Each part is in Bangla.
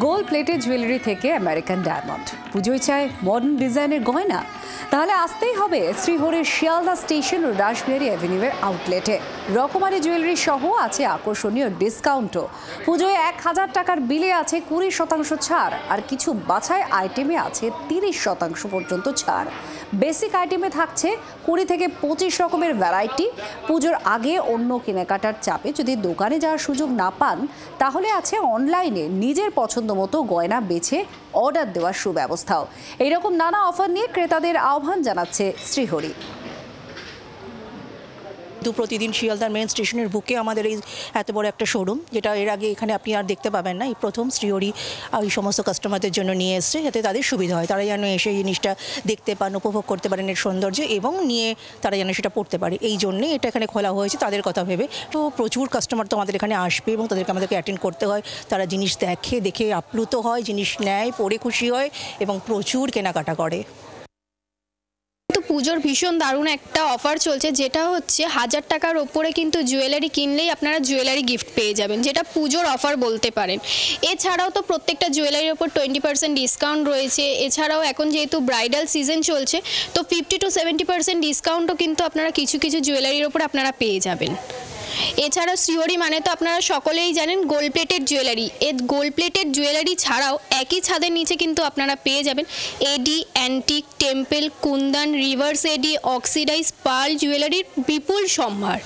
গোল্ড প্লেটেড জুয়েলারি থেকে আমেরিকান ডায়মন্ড, পুজোয় চায় মডার্ন ডিজাইনের গয়না, তাহলে আসতেই হবে শ্রীহরির শিয়ালদা স্টেশন ও রাসবিহারী অ্যাভিনিউয়ের আউটলেটে। রকমারি জুয়েলারি সহ আছে আকর্ষণীয় ডিসকাউন্টও। পুজোয় 1000 টাকার বিলে আছে 20% ছাড়, আর কিছু বাছাই আইটেমে আছে 30% পর্যন্ত ছাড়। বেসিক আইটেমে থাকছে 20 থেকে 25 রকমের ভ্যারাইটি। পুজোর আগে অন্য কেনাকাটার চাপে যদি দোকানে যাওয়ার সুযোগ না পান, তাহলে আছে অনলাইনে নিজের পছন্দ মতো গয়না বেছে অর্ডার দেওয়ার সুব্যবস্থাও। এইরকম নানা অফার নিয়ে ক্রেতাদের আহ্বান জানাচ্ছে শ্রীহরি। প্রতিদিন শিয়ালদার মেন স্টেশনের বুকে আমাদের এই এত বড় একটা শোরুম, যেটা এর আগে এখানে আপনি আর দেখতে পাবেন না। এই প্রথম শ্রীহরি এই সমস্ত কাস্টমারদের জন্য নিয়ে এসছে, যাতে তাদের সুবিধা হয়, তারা যেন এসে এই জিনিসটা দেখতে পান, উপভোগ করতে পারেন এর সৌন্দর্য, এবং নিয়ে তারা যেন সেটা পড়তে পারে। এই জন্যে এটা এখানে খোলা হয়েছে তাদের কথা ভেবে। তো প্রচুর কাস্টমার তো আমাদের এখানে আসবে এবং আমাদেরকে অ্যাটেন্ড করতে হয়। তারা জিনিস দেখে আপ্লুত হয়, জিনিস নেয়, পরে খুশি হয় এবং প্রচুর কেনাকাটা করে। পুজোর ভীষণ দারুণ একটা অফার চলছে, যেটা হচ্ছে 1000 টাকার ওপরে কিন্তু জুয়েলারি কিনলেই আপনারা জুয়েলারি গিফট পেয়ে যাবেন, যেটা পুজোর অফার বলতে পারেন। এছাড়াও তো প্রত্যেকটা জুয়েলারির ওপর 20% ডিসকাউন্ট রয়েছে। এছাড়াও এখন যেহেতু ব্রাইডাল সিজন চলছে, তো 50 to 70% ডিসকাউন্টও কিন্তু আপনারা কিছু কিছু জুয়েলারির ওপর আপনারা পেয়ে যাবেন। এছাড়া শ্রীহরি মানে তো আপনারা সকলেই জানেন গোল্ড প্লেটেড জুয়েলারি। এই গোল্ড প্লেটেড জুয়েলারি ছাড়াও একই ছাদের নিচে কিন্তু আপনারা পেয়ে যাবেন এডি, অ্যান্টিক, টেম্পল, কুন্দন, রিভার্স এডি, অক্সিডাইজ, পার্ল জুয়েলারির বিপুল সম্ভার।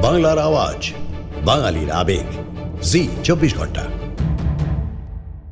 বাংলার আওয়াজ, বাঙালির আবেগ, জি 24 ঘন্টা।